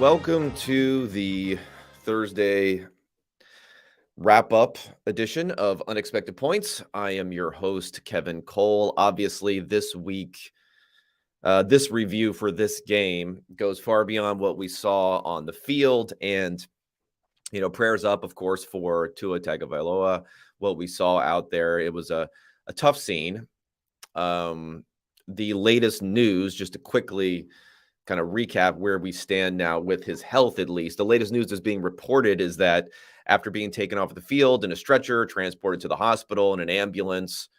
Welcome to the Thursday wrap-up edition of Unexpected Points. I am your host, Kevin Cole. Obviously, this week, this review for this game goes far beyond what we saw on the field. And, prayers up, of course, for Tua Tagovailoa, what we saw out there. It was a tough scene. The latest news, just to quickly kind of recap where we stand now with his health, at least. The latest news that's being reported is that after being taken off the field in a stretcher, transported to the hospital in an ambulance,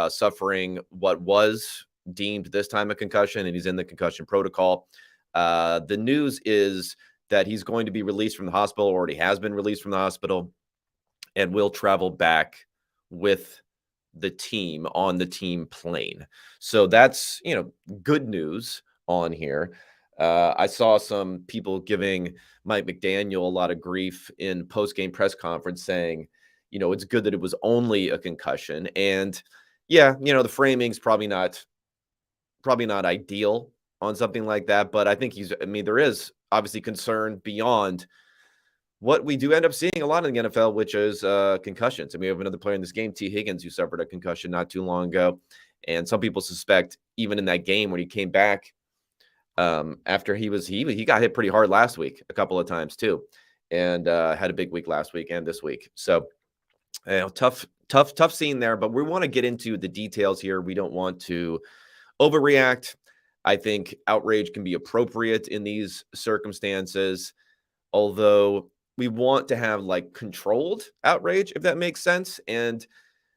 suffering what was deemed this time a concussion, and he's in the concussion protocol. The news is that he's going to be released from the hospital, already has been released from the hospital, and will travel back with the team on the team plane. So that's, good news on here. I saw some people giving Mike McDaniel a lot of grief in post-game press conference saying, it's good that it was only a concussion. And yeah, the framing's probably not ideal on something like that, but I think there is obviously concern beyond what we do end up seeing a lot in the NFL, which is concussions. And we have another player in this game, T. Higgins, who suffered a concussion not too long ago. And some people suspect even in that game when he came back, after he got hit pretty hard last week a couple of times too, and had a big week last week and this week. So tough scene there, but we want to get into the details here. We don't want to overreact. I think outrage can be appropriate in these circumstances, although we want to have like controlled outrage, if that makes sense, and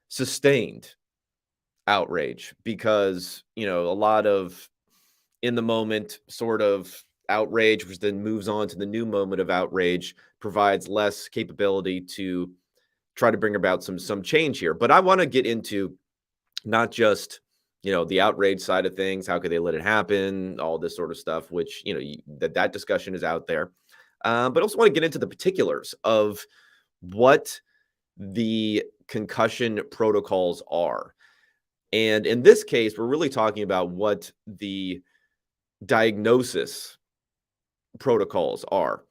sustained outrage, because a lot of in the moment sort of outrage, which then moves on to the new moment of outrage, provides less capability to try to bring about some change here. But I want to get into not just, the outrage side of things. How could they let it happen? All this sort of stuff, which, that discussion is out there. But also want to get into the particulars of what the concussion protocols are. And in this case, we're really talking about what the diagnosis protocols are.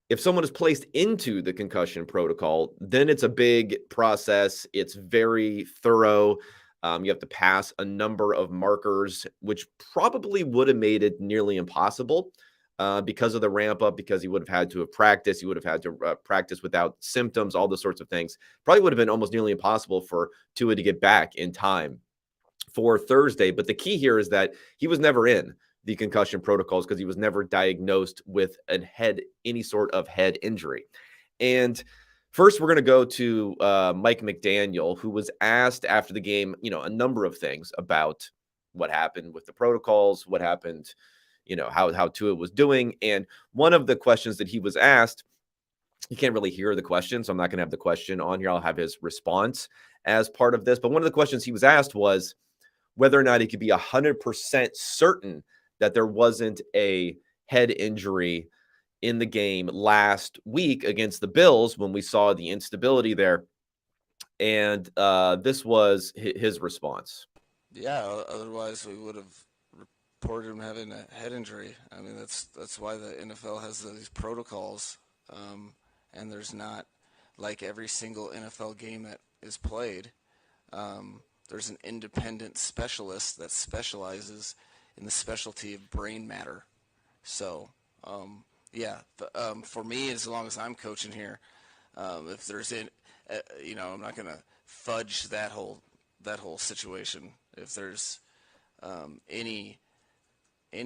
If someone is placed into the concussion protocol, then it's a big process. It's very thorough. You have to pass a number of markers, which probably would have made it nearly impossible because of the ramp up, because he would have had to have practiced. He would have had to practice without symptoms, all those sorts of things. Probably would have been almost nearly impossible for Tua to get back in time for Thursday. But the key here is that he was never in the concussion protocols because he was never diagnosed with any sort of head injury. And first, we're going to go to Mike McDaniel, who was asked after the game, a number of things about what happened with the protocols, what happened, how Tua was doing. And one of the questions that he was asked, you can't really hear the question, so I'm not going to have the question on here. I'll have his response as part of this. But one of the questions he was asked was whether or not he could be 100% certain that there wasn't a head injury in the game last week against the Bills when we saw the instability there. And this was his response. Yeah, otherwise we would have reported him having a head injury. I mean, that's why the NFL has these protocols, and there's not, like every single NFL game that is played, there's an independent specialist that specializes in the specialty of brain matter. So, for me, as long as I'm coaching here, if there's I'm not going to fudge that whole situation. If there's any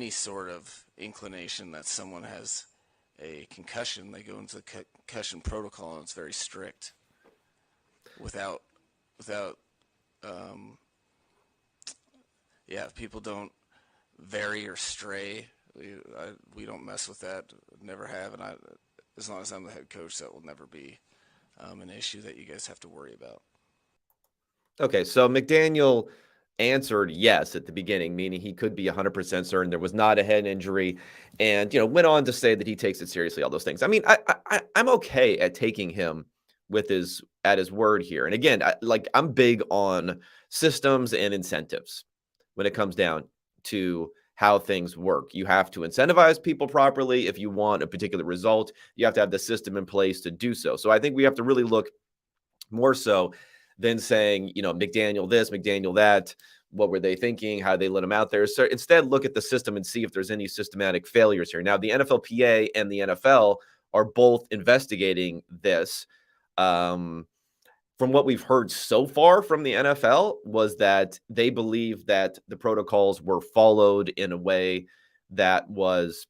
sort of inclination that someone has a concussion, they go into the concussion protocol, and it's very strict. Without if people don't vary or stray, we don't mess with that. Never have, and as long as I'm the head coach, that will never be an issue that you guys have to worry about. Okay, so McDaniel answered yes at the beginning, meaning he could be 100% certain there was not a head injury, and went on to say that he takes it seriously. All those things. I mean, I'm okay at taking him at his word here. And again, I'm big on systems and incentives when it comes down to how things work. You have to incentivize people properly. If you want a particular result, you have to have the system in place to do so. So I think we have to really look more so than saying, McDaniel this, McDaniel that. What were they thinking? How they let him out there? So instead, look at the system and see if there's any systematic failures here. Now, the NFLPA and the NFL are both investigating this. From what we've heard so far from the NFL was that they believe that the protocols were followed in a way that was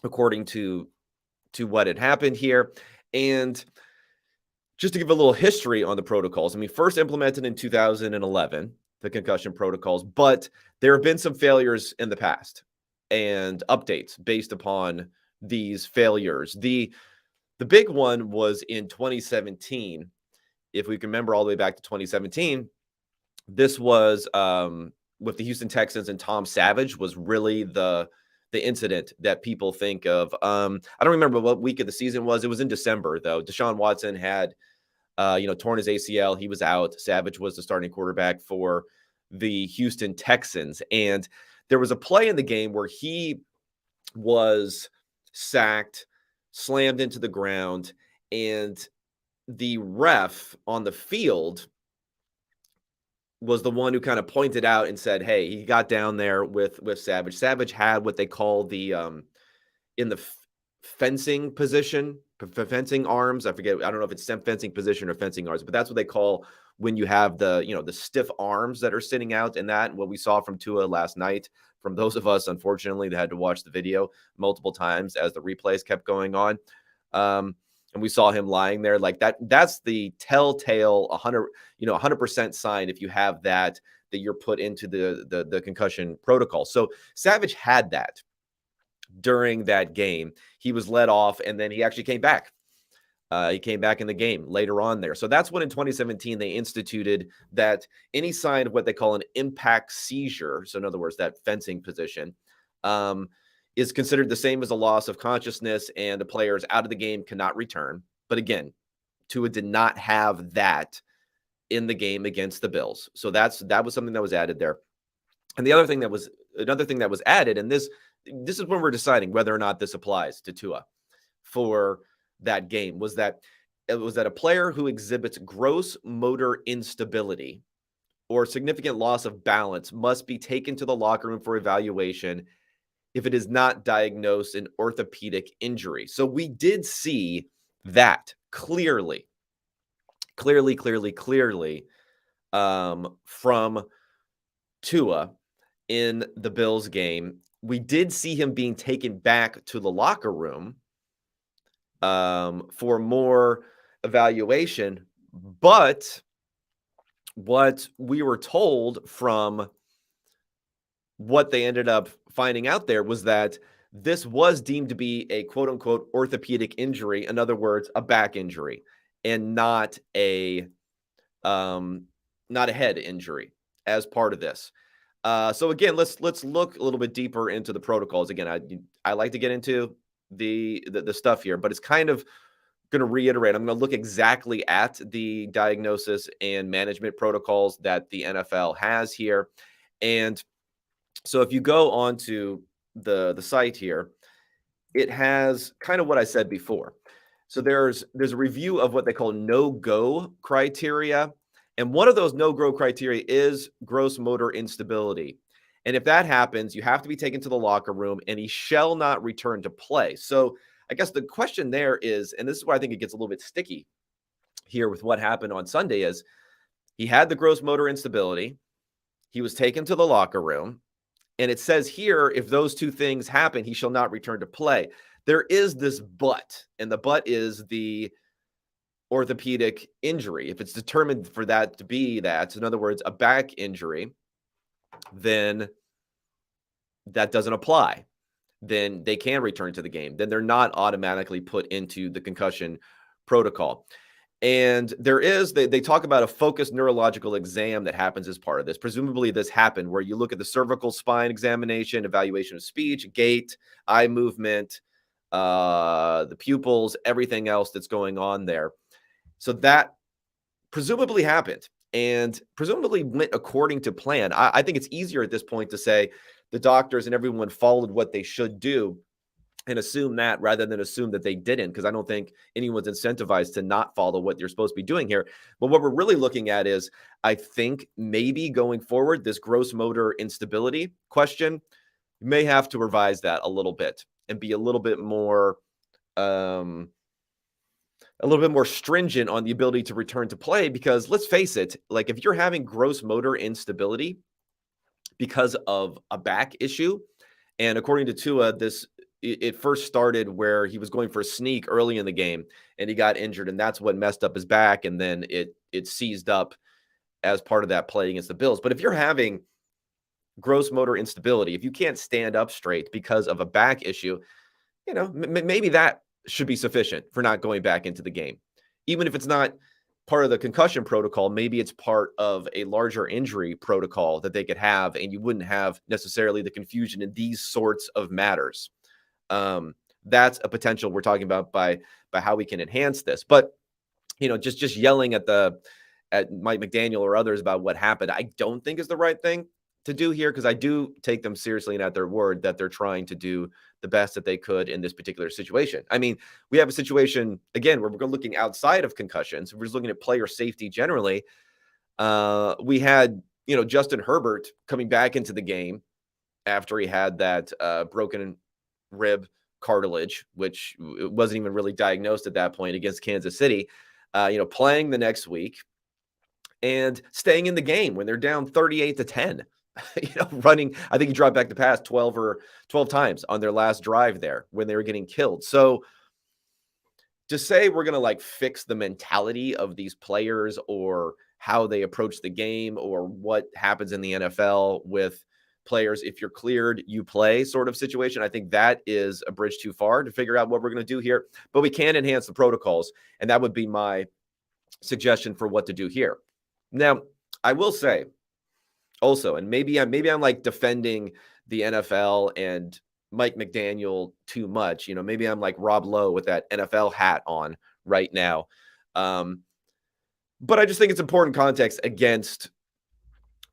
according to what had happened here. And just to give a little history on the protocols, I mean, first implemented in 2011, the concussion protocols, but there have been some failures in the past and updates based upon these failures. The big one was in 2017. If we can remember all the way back to 2017, this was with the Houston Texans, and Tom Savage was really the incident that people think of. I don't remember what week of the season was. It was in December, though. Deshaun Watson had torn his ACL. He was out. Savage was the starting quarterback for the Houston Texans. And there was a play in the game where he was sacked, slammed into the ground, and the ref on the field was the one who kind of pointed out and said, hey, he got down there with Savage. Savage had what they call the in the fencing position, fencing arms. I forget. I don't know if it's stem fencing position or fencing arms, but that's what they call when you have the stiff arms that are sitting out. And that what we saw from Tua last night. From those of us, unfortunately, that had to watch the video multiple times as the replays kept going on. And we saw him lying there like that. That's the telltale 100% sign if you have that you're put into the concussion protocol. So Savage had that during that game. He was let off, and then he actually came back. He came back in the game later on there. So that's when in 2017 they instituted that any sign of what they call an impact seizure, so in other words, that fencing position, is considered the same as a loss of consciousness, and the player is out of the game, cannot return. But again, Tua did not have that in the game against the Bills. So that was something that was added there. And another thing that was added, and this is when we're deciding whether or not this applies to Tua for that game, was that a player who exhibits gross motor instability or significant loss of balance must be taken to the locker room for evaluation if it is not diagnosed an orthopedic injury. So we did see that clearly from Tua in the Bills game. We did see him being taken back to the locker room for more evaluation. But what we were told from what they ended up finding out there was that this was deemed to be a quote unquote orthopedic injury. In other words, a back injury, and not a head injury as part of this. So again, let's look a little bit deeper into the protocols. Again, I like to get into the stuff here, but it's kind of going to reiterate. I'm going to look exactly at the diagnosis and management protocols that the NFL has here. And so if you go onto the site here, it has kind of what I said before. So there's a review of what they call no-go criteria. And one of those no-go criteria is gross motor instability. And if that happens, you have to be taken to the locker room, and he shall not return to play. So I guess the question there is, and this is where I think it gets a little bit sticky here with what happened on Sunday, is he had the gross motor instability. He was taken to the locker room. And it says here, if those two things happen, he shall not return to play. There is this but, and the but is the orthopedic injury. If it's determined for that to be that, so in other words, a back injury, then that doesn't apply. Then they can return to the game. Then they're not automatically put into the concussion protocol. And they talk about a focused neurological exam that happens as part of this. Presumably this happened where you look at the cervical spine examination, evaluation of speech, gait, eye movement, the pupils, everything else that's going on there. So that presumably happened and presumably went according to plan. I think it's easier at this point to say the doctors and everyone followed what they should do and assume that rather than assume that they didn't, because I don't think anyone's incentivized to not follow what you're supposed to be doing here. But what we're really looking at is, I think maybe going forward, this gross motor instability question, you may have to revise that a little bit and be a little bit more stringent on the ability to return to play, because let's face it, like if you're having gross motor instability because of a back issue, and according to Tua, it first started where he was going for a sneak early in the game and he got injured, and that's what messed up his back, and then it seized up as part of that play against the Bills. But if you're having gross motor instability, if you can't stand up straight because of a back issue, maybe that should be sufficient for not going back into the game. Even if it's not part of the concussion protocol, maybe it's part of a larger injury protocol that they could have, and you wouldn't have necessarily the confusion in these sorts of matters. That's a potential we're talking about by how we can enhance this. But just yelling at Mike McDaniel or others about what happened, I don't think is the right thing to do here, because I do take them seriously and at their word that they're trying to do the best that they could in this particular situation. I mean, we have a situation again where we're looking outside of concussions. We're just looking at player safety generally. We had Justin Herbert coming back into the game after he had that broken rib cartilage, which wasn't even really diagnosed at that point, against Kansas City, playing the next week and staying in the game when they're down 38-10, running. I think he dropped back to pass 12 times on their last drive there when they were getting killed. So to say we're going to fix the mentality of these players or how they approach the game or what happens in the NFL with players, if you're cleared, you play sort of situation, I think that is a bridge too far to figure out what we're going to do here. But we can enhance the protocols, and that would be my suggestion for what to do here. Now, I will say also, and maybe I'm defending the NFL and Mike McDaniel too much. Maybe I'm like Rob Lowe with that NFL hat on right now. But I just think it's important context against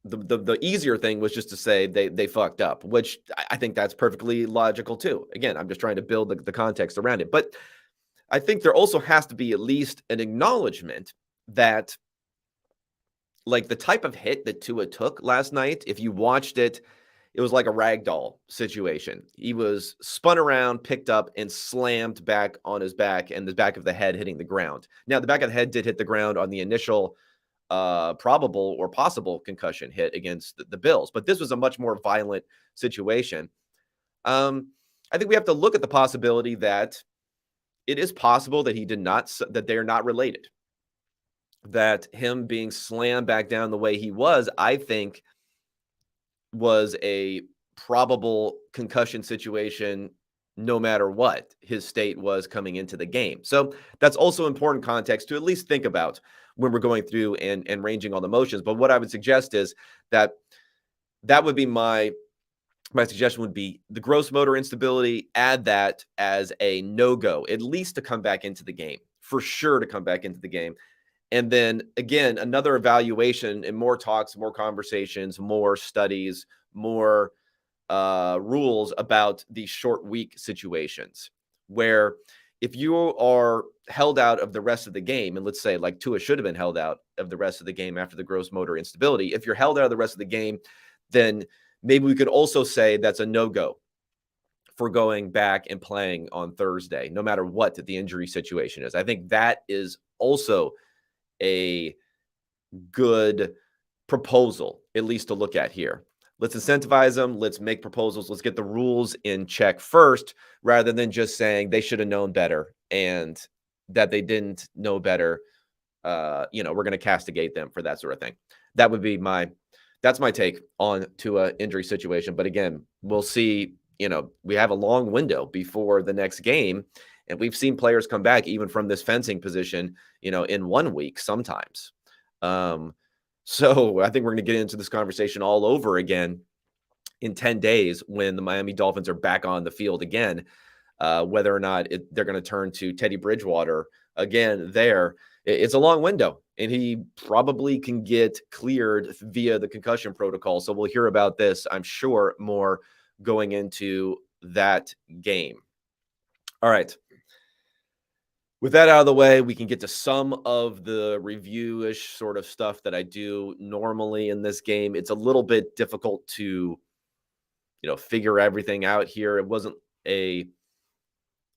the easier thing was just to say they fucked up, which I think that's perfectly logical too. Again, I'm just trying to build the context around it. But I think there also has to be at least an acknowledgement that the type of hit that Tua took last night, if you watched it, it was like a ragdoll situation. He was spun around, picked up, and slammed back on his back, and the back of the head hitting the ground. Now, the back of the head did hit the ground on the initial probable or possible concussion hit against the Bills, but this was a much more violent situation. I think we have to look at the possibility that it is possible that that they are not related. That him being slammed back down the way he was, I think, was a probable concussion situation no matter what his state was coming into the game. So that's also important context to at least think about when we're going through and ranging all the motions. But what I would suggest is that would be my suggestion would be the gross motor instability, add that as a no-go, at least to come back into the game, for sure to come back into the game. And then again, another evaluation and more talks, more conversations, more studies, more rules about these short week situations where if you are held out of the rest of the game, and let's say like Tua should have been held out of the rest of the game after the gross motor instability, if you're held out of the rest of the game, then maybe we could also say that's a no-go for going back and playing on Thursday, no matter what the injury situation is. I think that is also a good proposal, at least to look at here. Let's incentivize them. Let's make proposals. Let's get the rules in check first, rather than just saying they should have known better and that they didn't know better. We're going to castigate them for that sort of thing. That would be that's my take on to an injury situation. But again, we'll see. We have a long window before the next game, and we've seen players come back even from this fencing position, in 1 week sometimes. So I think we're going to get into this conversation all over again in 10 days when the Miami Dolphins are back on the field again, whether or not they're going to turn to Teddy Bridgewater again there. It's a long window, and he probably can get cleared via the concussion protocol. So we'll hear about this, I'm sure, more going into that game. All right. With that out of the way, we can get to some of the review-ish sort of stuff that I do normally in this game. It's a little bit difficult to, figure everything out here. It wasn't a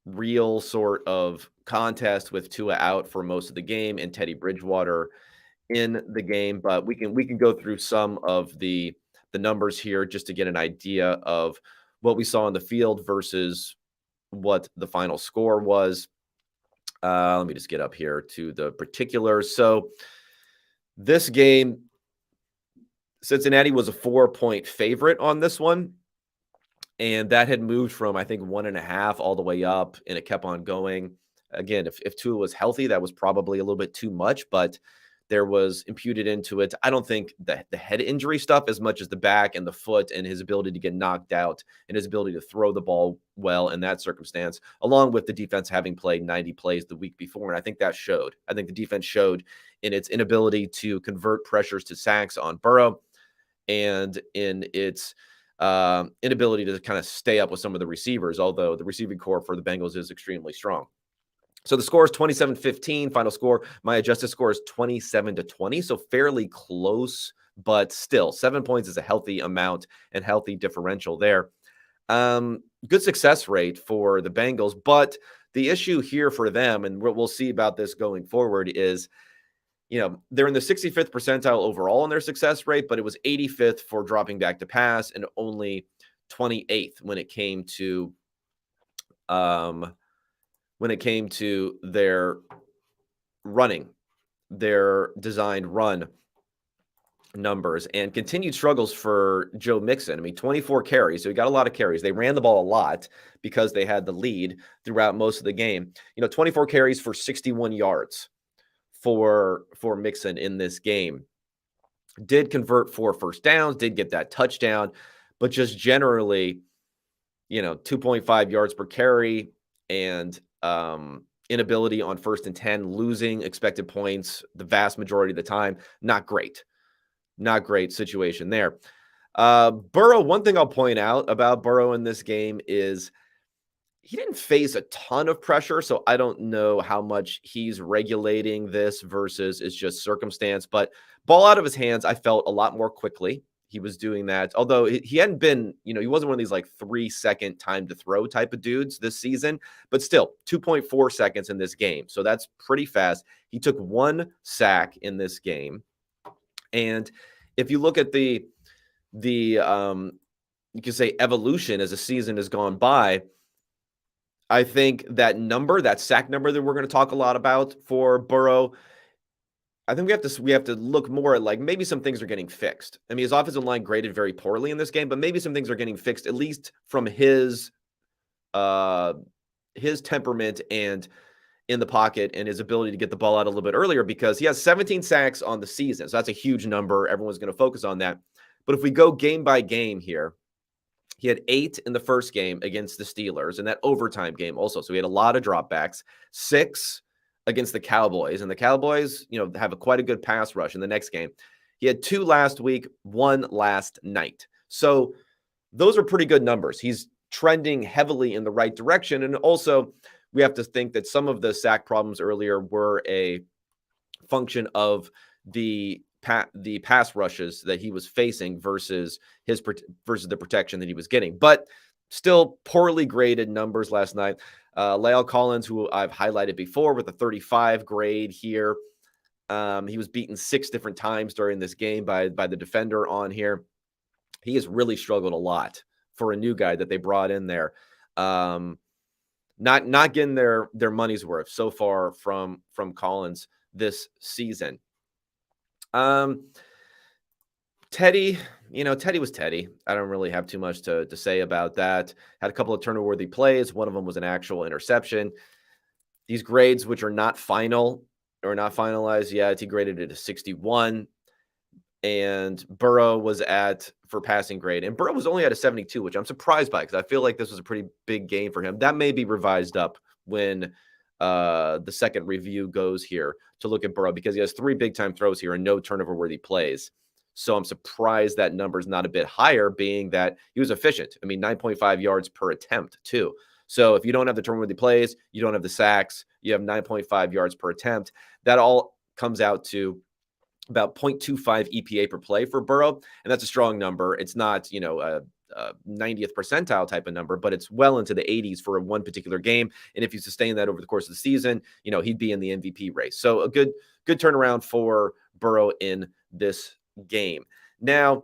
real sort of contest with Tua out for most of the game and Teddy Bridgewater in the game, but we can go through some of the numbers here just to get an idea of what we saw on the field versus what the final score was. Let me just get up here to the particulars. So this game, Cincinnati was a 4-point favorite on this one. And that had moved from, I think, 1.5 all the way up, and it kept on going. Again, if Tua was healthy, that was probably a little bit too much, but there was imputed into it. I don't think the head injury stuff as much as the back and the foot and his ability to get knocked out and his ability to throw the ball well in that circumstance, along with the defense having played 90 plays the week before. And I think that showed. I think the defense showed in its inability to convert pressures to sacks on Burrow and in its inability to kind of stay up with some of the receivers, although the receiving core for the Bengals is extremely strong. So the score is 27-15. Final score, my adjusted score is 27-20. So fairly close, but still 7 points is a healthy amount and healthy differential there. Good success rate for the Bengals, but the issue here for them, and we'll see about this going forward, is they're in the 65th percentile overall in their success rate, but it was 85th for dropping back to pass and only 28th when it came to their running, their designed run numbers, and continued struggles for Joe Mixon. I mean, 24 carries, so he got a lot of carries. They ran the ball a lot because they had the lead throughout most of the game. 24 carries for 61 yards for Mixon in this game. Did convert 4 first downs, did get that touchdown, but just generally, 2.5 yards per carry and inability on 1st and 10, losing expected points the vast majority of the time. Not great. Not great situation there. Burrow, one thing I'll point out about Burrow in this game is he didn't face a ton of pressure, so I don't know how much he's regulating this versus it's just circumstance. But ball out of his hands, I felt a lot more quickly. He was doing that, although he hadn't been, he wasn't one of these like 3-second time to throw type of dudes this season, but still 2.4 seconds in this game. So that's pretty fast. He took 1 sack in this game. And if you look at the you can say evolution as the season has gone by, I think that sack number that we're going to talk a lot about for Burrow, I think we have to look more at like maybe some things are getting fixed. I mean, his offensive line graded very poorly in this game, but maybe some things are getting fixed, at least from his temperament and in the pocket and his ability to get the ball out a little bit earlier, because he has 17 sacks on the season. So that's a huge number. Everyone's going to focus on that. But if we go game by game here, he had 8 in the first game against the Steelers and that overtime game also. So he had a lot of dropbacks, 6 against the Cowboys. And the Cowboys, have quite a good pass rush in the next game. He had 2 last week, 1 last night. So those are pretty good numbers. He's trending heavily in the right direction. And also, we have to think that some of the sack problems earlier were a function of the pass rushes that he was facing versus the protection that he was getting. But still poorly graded numbers last night. La'el Collins, who I've highlighted before, with a 35 grade here. He was beaten 6 different times during this game by the defender on here. He has really struggled a lot for a new guy that they brought in there. Not getting their money's worth so far from Collins this season. Teddy, Teddy was Teddy. I don't really have too much to say about that. Had a couple of turnover-worthy plays. One of them was an actual interception. These grades, which are not final or not finalized yet, he graded it a 61. And Burrow was for passing grade. And Burrow was only at a 72, which I'm surprised by because I feel like this was a pretty big game for him. That may be revised up when the second review goes here to look at Burrow, because he has 3 big-time throws here and no turnover-worthy plays. So I'm surprised that number is not a bit higher, being that he was efficient. I mean, 9.5 yards per attempt, too. So if you don't have the turnover-worthy plays, you don't have the sacks, you have 9.5 yards per attempt. That all comes out to about 0.25 EPA per play for Burrow, and that's a strong number. It's not, a 90th percentile type of number, but it's well into the 80s for one particular game. And if you sustain that over the course of the season, he'd be in the MVP race. So a good turnaround for Burrow in this game. Now,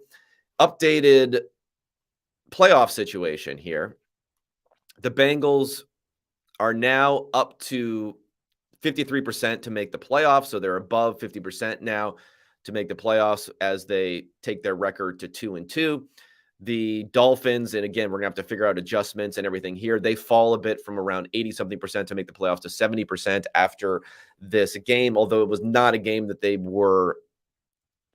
updated playoff situation here. The Bengals are now up to 53% to make the playoffs. So they're above 50% now to make the playoffs as they take their record to 2-2. The Dolphins, and again, we're going to have to figure out adjustments and everything here. They fall a bit from around 80-something% to make the playoffs to 70% after this game, although it was not a game that they were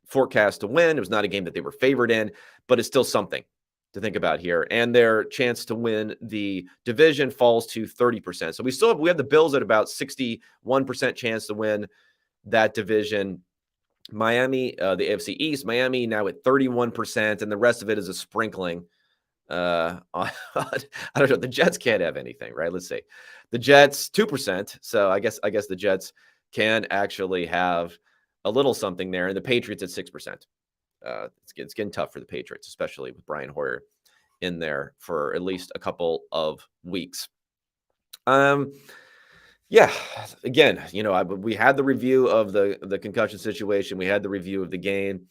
forecast to win. It was not a game that they were favored in, but it's still something to think about here. And their chance to win the division falls to 30%. So we have the Bills at about 61% chance to win that division. Miami, the AFC East, Miami now at 31%, and the rest of it is a sprinkling. I don't know. The Jets can't have anything, right? Let's see. The Jets 2%. So I guess the Jets can actually have a little something there, and the Patriots at 6%. It's getting tough for the Patriots, especially with Brian Hoyer in there for at least a couple of weeks. Yeah, again, we had the review of the concussion situation. We had the review of the game,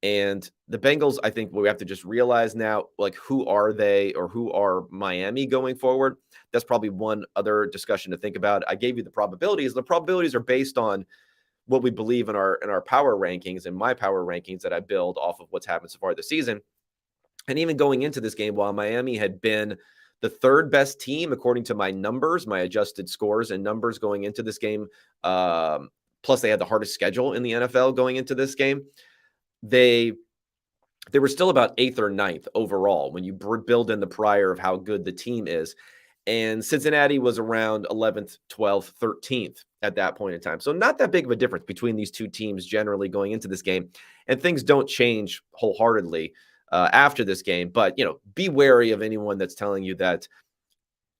and the Bengals, I think we have to just realize now, like, who are they, or who are Miami going forward? That's probably one other discussion to think about. I gave you the probabilities. The probabilities are based on what we believe in our power rankings, and my power rankings that I build off of what's happened so far this season. And even going into this game, while Miami had been the third best team, according to my numbers, my adjusted scores and numbers going into this game, plus they had the hardest schedule in the NFL going into this game, they were still about 8th or 9th overall when you build in the prior of how good the team is. And Cincinnati was around 11th, 12th, 13th at that point in time. So not that big of a difference between these two teams generally going into this game. And things don't change wholeheartedly after this game. But, be wary of anyone that's telling you that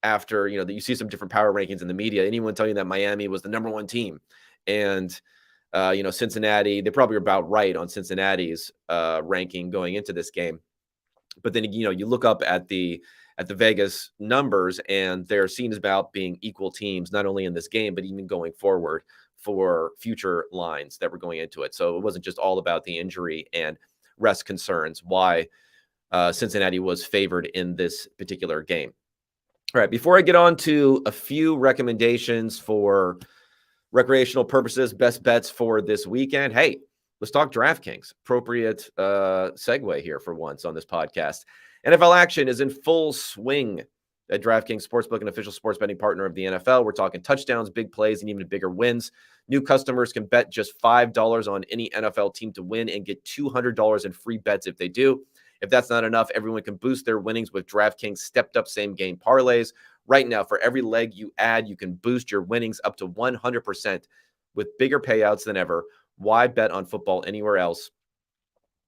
after, that you see some different power rankings in the media, anyone telling you that Miami was the number 1 team. And, Cincinnati, they probably are about right on Cincinnati's ranking going into this game. But then, you look up at the Vegas numbers, and they're seen as about being equal teams, not only in this game, but even going forward for future lines that were going into it. So it wasn't just all about the injury and rest concerns why Cincinnati was favored in this particular game. All right, before I get on to a few recommendations for recreational purposes, best bets for this weekend, hey, let's talk DraftKings. Appropriate segue here for once on this podcast. NFL action is in full swing at DraftKings Sportsbook, an official sports betting partner of the NFL. We're talking touchdowns, big plays, and even bigger wins. New customers can bet just $5 on any NFL team to win and get $200 in free bets if they do. If that's not enough, everyone can boost their winnings with DraftKings stepped-up same-game parlays. Right now, for every leg you add, you can boost your winnings up to 100% with bigger payouts than ever. Why bet on football anywhere else?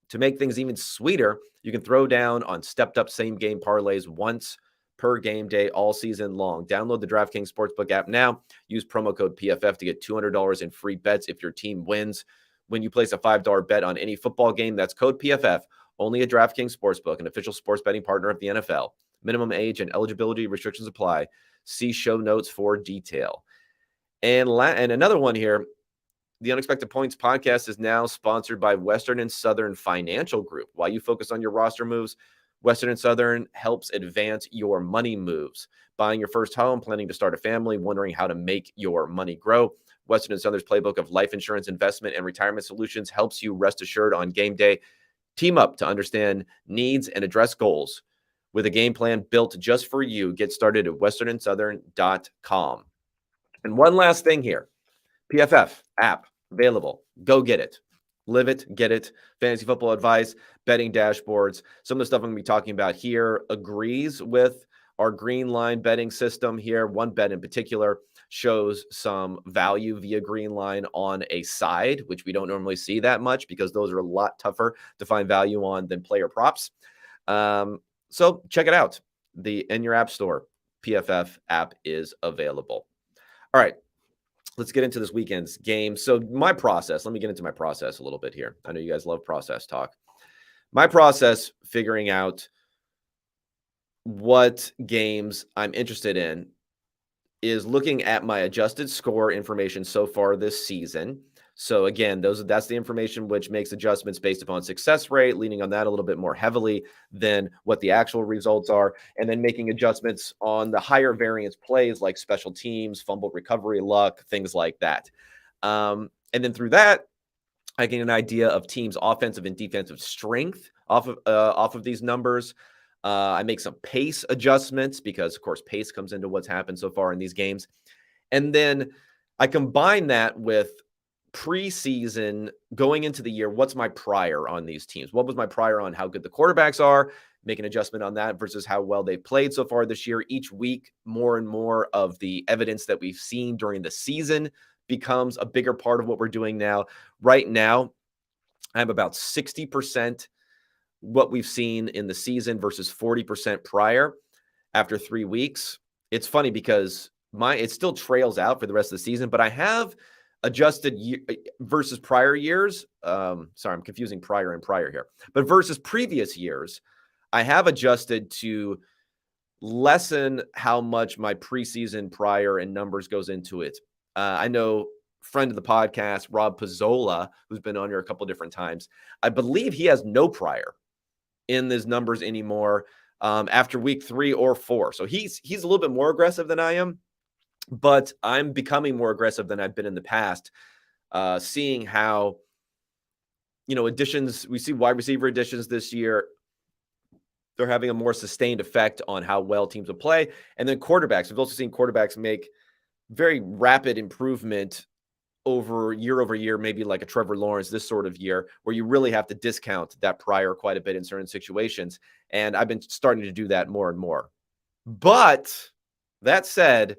To make things even sweeter, you can throw down on stepped-up same-game parlays once per game day all season long. Download the DraftKings Sportsbook app now. Use promo code PFF to get $200 in free bets if your team wins. When you place a $5 bet on any football game, that's code PFF. Only at DraftKings Sportsbook, an official sports betting partner of the NFL. Minimum age and eligibility restrictions apply. See show notes for detail. And another one here, the Unexpected Points podcast is now sponsored by Western and Southern Financial Group. While you focus on your roster moves, Western and Southern helps advance your money moves. Buying your first home, planning to start a family, wondering how to make your money grow. Western and Southern's playbook of life insurance, investment, and retirement solutions helps you rest assured on game day. Team up to understand needs and address goals with a game plan built just for you. Get started at westernandsouthern.com. And one last thing here. PFF app available. Go get it. Live it, get it. Fantasy football advice, betting dashboards. Some of the stuff I'm going to be talking about here agrees with our green line betting system here. One bet in particular shows some value via green line on a side, which we don't normally see that much because those are a lot tougher to find value on than player props. So check it out. In your app store, PFF app is available. All right, let's get into this weekend's game. So my process, let me get into my process a little bit here. I know you guys love process talk. My process figuring out what games I'm interested in is looking at my adjusted score information so far this season. So again, that's the information which makes adjustments based upon success rate, leaning on that a little bit more heavily than what the actual results are, and then making adjustments on the higher variance plays like special teams, fumble recovery luck, things like that. And then through that, I get an idea of teams' offensive and defensive strength off of these numbers. I make some pace adjustments because, of course, pace comes into what's happened so far in these games. And then I combine that with preseason going into the year. What's my prior on these teams? What was my prior on how good the quarterbacks are? Make an adjustment on that versus how well they've played so far this year. Each week, more and more of the evidence that we've seen during the season becomes a bigger part of what we're doing now. Right now, I'm about 60% what we've seen in the season versus 40% prior after 3 weeks. It's funny because it still trails out for the rest of the season, but I have adjusted versus prior years. Sorry, I'm confusing prior and prior here, but versus previous years, I have adjusted to lessen how much my preseason prior and numbers goes into it. I know friend of the podcast, Rob Pizzola, who's been on here a couple different times. I believe he has no prior in his numbers anymore after week 3 or 4. So he's a little bit more aggressive than I am, but I'm becoming more aggressive than I've been in the past, seeing how, additions, we see wide receiver additions this year. They're having a more sustained effect on how well teams will play. And then quarterbacks. We've also seen quarterbacks make very rapid improvement over year, maybe like a Trevor Lawrence this sort of year, where you really have to discount that prior quite a bit in certain situations. And I've been starting to do that more and more. But that said,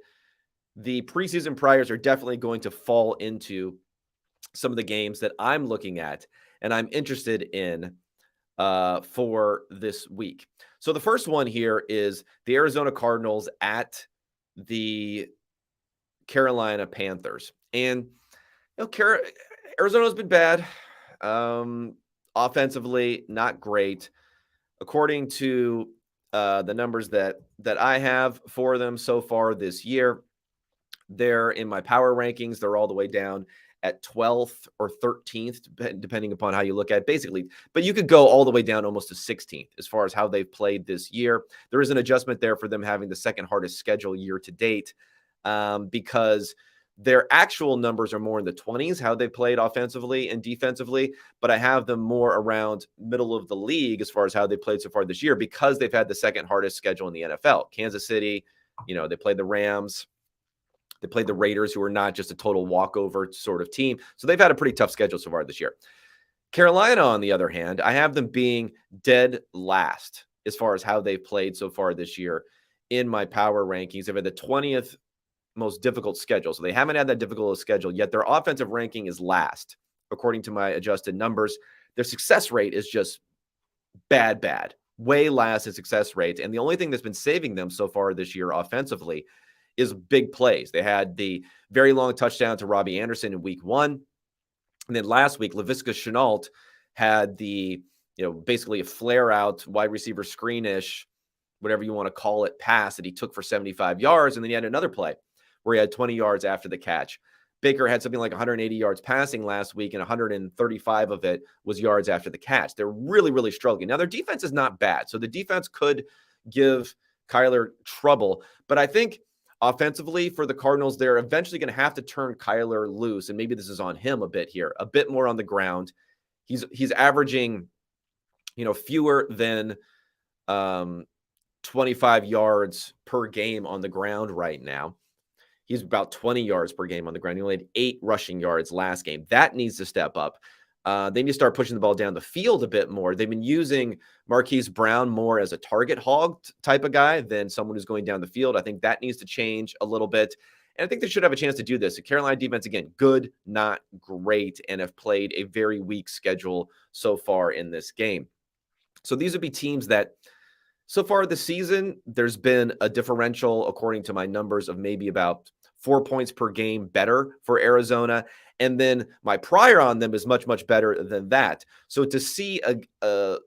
the preseason priors are definitely going to fall into some of the games that I'm looking at and I'm interested in for this week. So the first one here is the Arizona Cardinals at the Carolina Panthers. And Arizona's been bad. Offensively, not great. According to the numbers that I have for them so far this year, they're in my power rankings. They're all the way down at 12th or 13th, depending upon how you look at it, basically. But you could go all the way down almost to 16th as far as how they've played this year. There is an adjustment there for them having the second hardest schedule year to date because their actual numbers are more in the 20s, how they played offensively and defensively, but I have them more around middle of the league as far as how they played so far this year because they've had the second hardest schedule in the NFL. Kansas City, they played the Rams. They played the Raiders, who are not just a total walkover sort of team. So they've had a pretty tough schedule so far this year. Carolina, on the other hand, I have them being dead last as far as how they've played so far this year in my power rankings. They've had the 20th most difficult schedule. So they haven't had that difficult a schedule, yet their offensive ranking is last, according to my adjusted numbers. Their success rate is just bad, way less in success rates. And the only thing that's been saving them so far this year offensively is big plays. They had the very long touchdown to Robbie Anderson in week 1. And then last week, Laviska Shenault had the, basically a flare out wide receiver screenish, whatever you want to call it, pass that he took for 75 yards. And then he had another play where he had 20 yards after the catch. Baker had something like 180 yards passing last week, and 135 of it was yards after the catch. They're really, really struggling. Now, their defense is not bad. So the defense could give Kyler trouble. But I think offensively for the Cardinals, they're eventually going to have to turn Kyler loose. And maybe this is on him a bit here, a bit more on the ground. He's averaging, fewer than 25 yards per game on the ground right now. He's about 20 yards per game on the ground. He only had 8 rushing yards last game. That needs to step up. They need to start pushing the ball down the field a bit more. They've been using Marquise Brown more as a target hog type of guy than someone who's going down the field. I think that needs to change a little bit. And I think they should have a chance to do this. The Carolina defense, again, good, not great, and have played a very weak schedule so far in this game. So these would be teams that so far this season, there's been a differential, according to my numbers, of maybe about 4 points per game better for Arizona. And then my prior on them is much, much better than that. So to see the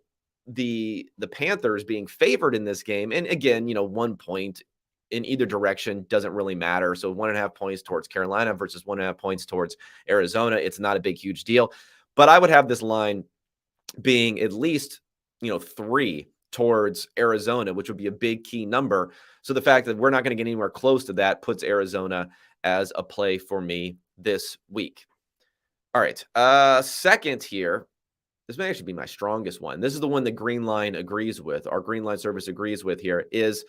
Panthers being favored in this game, and again, 1 point in either direction doesn't really matter. So 1.5 points towards Carolina versus 1.5 points towards Arizona. It's not a big, huge deal. But I would have this line being at least, 3 towards Arizona, which would be a big key number. So the fact that we're not going to get anywhere close to that puts Arizona as a play for me this week. All right. Second here, this may actually be my strongest one. This is the one that Green Line agrees with. Our Green Line service agrees with here is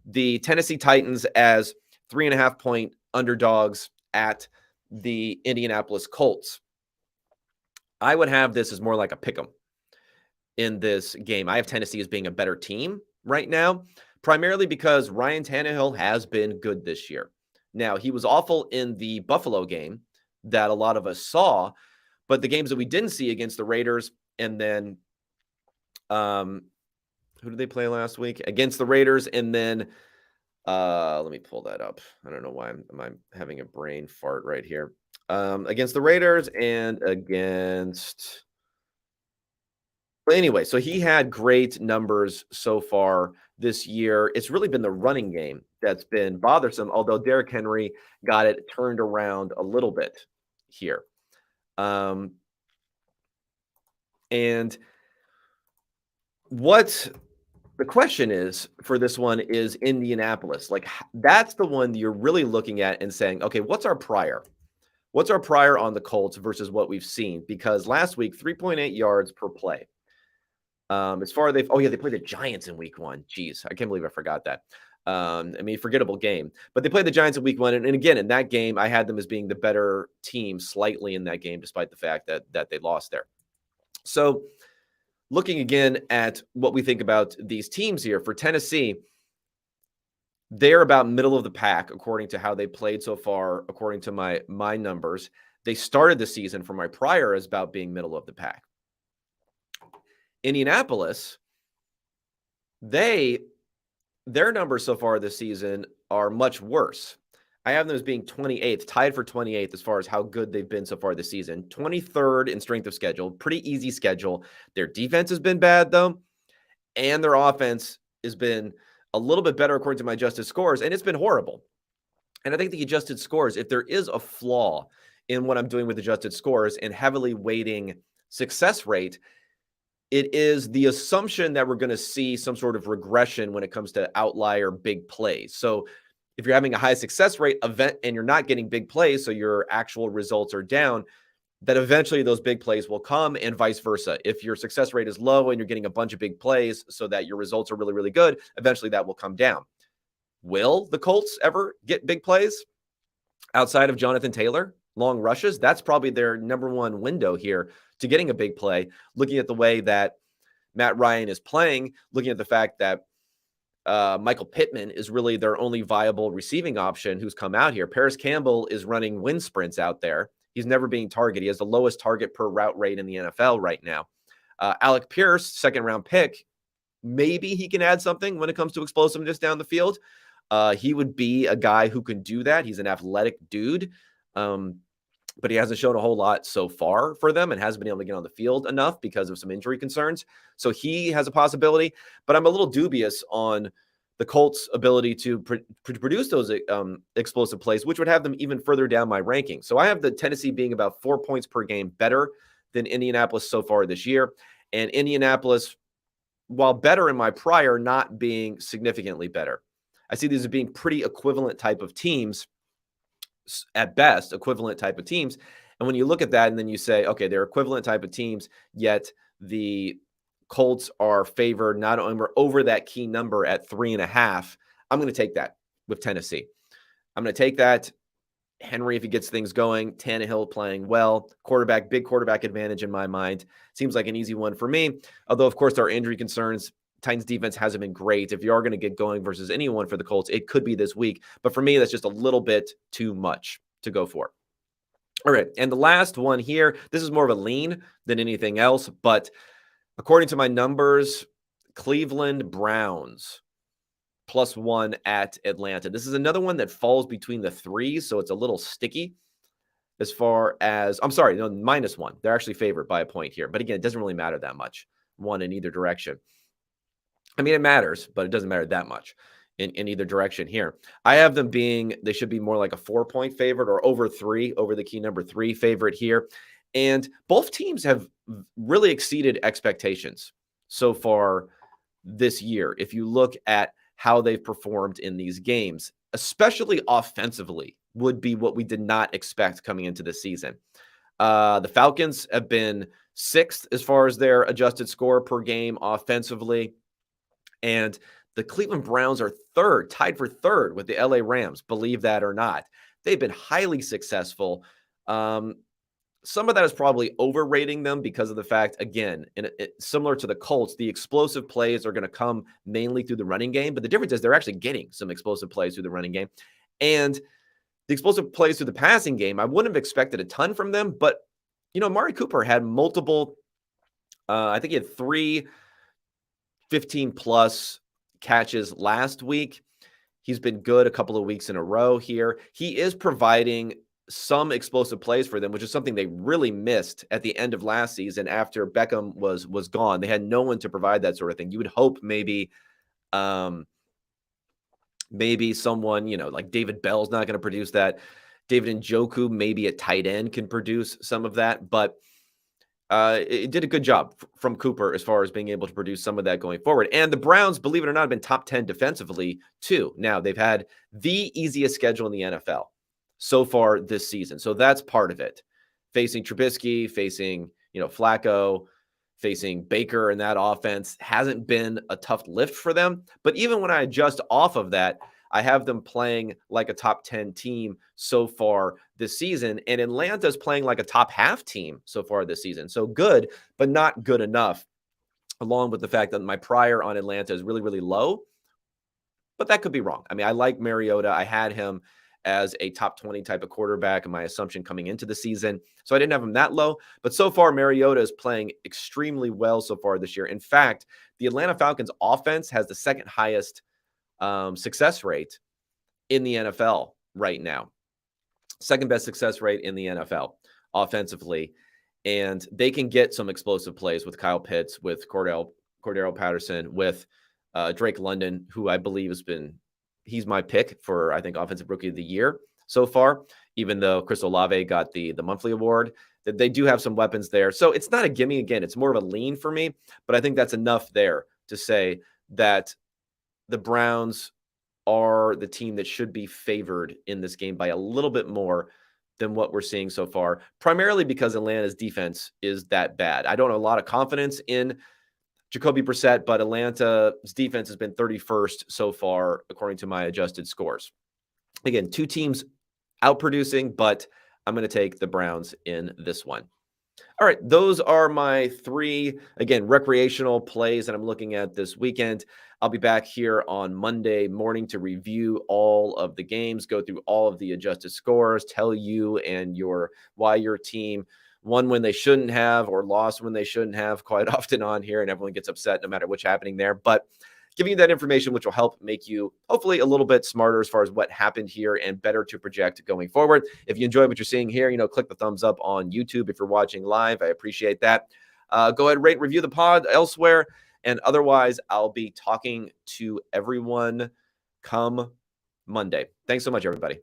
the Tennessee Titans as 3.5 point underdogs at the Indianapolis Colts. I would have this as more like a pick 'em in this game. I have Tennessee as being a better team right now, primarily because Ryan Tannehill has been good this year. Now, he was awful in the Buffalo game that a lot of us saw, but the games that we didn't see against the Raiders, and then who did they play last week? Against the Raiders, and then let me pull that up. I don't know why I'm having a brain fart right here. Against the Raiders and against... But anyway, so he had great numbers so far this year. It's really been the running game that's been bothersome, although Derrick Henry got it turned around a little bit here. And what the question is for this one is Indianapolis. Like, that's the one you're really looking at and saying, okay, what's our prior? What's our prior on the Colts versus what we've seen? Because last week, 3.8 yards per play. As far as they played the Giants in week 1. Jeez, I can't believe I forgot that. Forgettable game. But they played the Giants in week 1. And again, in that game, I had them as being the better team slightly in that game, despite the fact that they lost there. So looking again at what we think about these teams here, for Tennessee, they're about middle of the pack, according to how they played so far, according to my numbers. They started the season for my prior as about being middle of the pack. Indianapolis, their numbers so far this season are much worse. I have them as being 28th, tied for 28th as far as how good they've been so far this season. 23rd in strength of schedule, pretty easy schedule. Their defense has been bad, though, and their offense has been a little bit better according to my adjusted scores, and it's been horrible. And I think the adjusted scores, if there is a flaw in what I'm doing with adjusted scores and heavily weighting success rate, it is the assumption that we're going to see some sort of regression when it comes to outlier big plays. So if you're having a high success rate event and you're not getting big plays, so your actual results are down, that eventually those big plays will come, and vice versa. If your success rate is low and you're getting a bunch of big plays so that your results are really, really good, eventually that will come down. Will the Colts ever get big plays outside of Jonathan Taylor? Long rushes? That's probably their number one window here to getting a big play, looking at the way that Matt Ryan is playing, looking at the fact that Michael Pittman is really their only viable receiving option who's come out here. Paris Campbell is running wind sprints out there. He's never being targeted. He has the lowest target per route rate in the NFL right now. Alec Pierce, second-round pick, maybe he can add something when it comes to explosiveness down the field. He would be a guy who can do that. He's an athletic dude. But he hasn't shown a whole lot so far for them and hasn't been able to get on the field enough because of some injury concerns. So he has a possibility, but I'm a little dubious on the Colts' ability to produce those explosive plays, which would have them even further down my ranking. So I have the Tennessee being about 4 points per game better than Indianapolis so far this year. And Indianapolis, while better in my prior, not being significantly better. I see these as being pretty equivalent type of teams. At best, equivalent type of teams. And when you look at that and then you say, okay, they're equivalent type of teams, yet the Colts are favored not only over that key number at 3.5. I'm going to take that with Tennessee. I'm going to take that Henry, if he gets things going, Tannehill playing well, big quarterback advantage in my mind. Seems like an easy one for me. Although, of course, there are injury concerns. Titans defense hasn't been great. If you are going to get going versus anyone for the Colts, it could be this week. But for me, that's just a little bit too much to go for. All right. And the last one here, this is more of a lean than anything else. But according to my numbers, Cleveland Browns +1 at Atlanta. This is another one that falls between the threes, so it's a little sticky as far as, I'm sorry, no, -1. They're actually favored by a point here. But again, it doesn't really matter that much, one in either direction. I mean, it matters, but it doesn't matter that much in either direction here. I have them they should be more like a 4-point favorite or over the key number 3 favorite here. And both teams have really exceeded expectations so far this year. If you look at how they've performed in these games, especially offensively, would be what we did not expect coming into the season. The Falcons have been 6th as far as their adjusted score per game offensively. And the Cleveland Browns are 3rd, tied for 3rd with the LA Rams, believe that or not. They've been highly successful. Some of that is probably overrating them because of the fact, again, similar to the Colts, the explosive plays are going to come mainly through the running game. But the difference is they're actually getting some explosive plays through the running game. And the explosive plays through the passing game, I wouldn't have expected a ton from them. But, Amari Cooper had multiple, I think he had 3 15-plus catches last week. He's been good a couple of weeks in a row here. He is providing some explosive plays for them, which is something they really missed at the end of last season after Beckham was gone. They had no one to provide that sort of thing. You would hope maybe someone, like David Bell's not going to produce that. David Njoku, maybe at tight end, can produce some of that. But it did a good job from Cooper as far as being able to produce some of that going forward. And the Browns, believe it or not, have been top 10 defensively too. Now, they've had the easiest schedule in the NFL so far this season. So that's part of it. Facing Trubisky, facing, Flacco, facing Baker and that offense hasn't been a tough lift for them. But even when I adjust off of that, I have them playing like a top 10 team so far this season. And Atlanta's playing like a top half team so far this season. So good, but not good enough, along with the fact that my prior on Atlanta is really, really low. But that could be wrong. I mean, I like Mariota. I had him as a top 20 type of quarterback in my assumption coming into the season. So I didn't have him that low. But so far, Mariota is playing extremely well so far this year. In fact, the Atlanta Falcons offense has the second highest success rate in the NFL right now. Second best success rate in the NFL offensively. And they can get some explosive plays with Kyle Pitts, with Cordell Patterson, with Drake London, who I believe he's my pick for, I think, Offensive Rookie of the Year so far, even though Chris Olave got the monthly award. That they do have some weapons there. So it's not a gimme. Again, it's more of a lean for me, but I think that's enough there to say that the Browns are the team that should be favored in this game by a little bit more than what we're seeing so far, primarily because Atlanta's defense is that bad. I don't have a lot of confidence in Jacoby Brissett, but Atlanta's defense has been 31st so far, according to my adjusted scores. Again, 2 teams outproducing, but I'm going to take the Browns in this one. All right, those are my 3, again, recreational plays that I'm looking at this weekend. I'll be back here on Monday morning to review all of the games, go through all of the adjusted scores, tell you and why your team won when they shouldn't have or lost when they shouldn't have quite often on here, and everyone gets upset no matter what's happening there. But giving you that information, which will help make you hopefully a little bit smarter as far as what happened here and better to project going forward. If you enjoy what you're seeing here, click the thumbs up on YouTube. If you're watching live, I appreciate that. Go ahead, rate, review the pod elsewhere. And otherwise, I'll be talking to everyone come Monday. Thanks so much, everybody.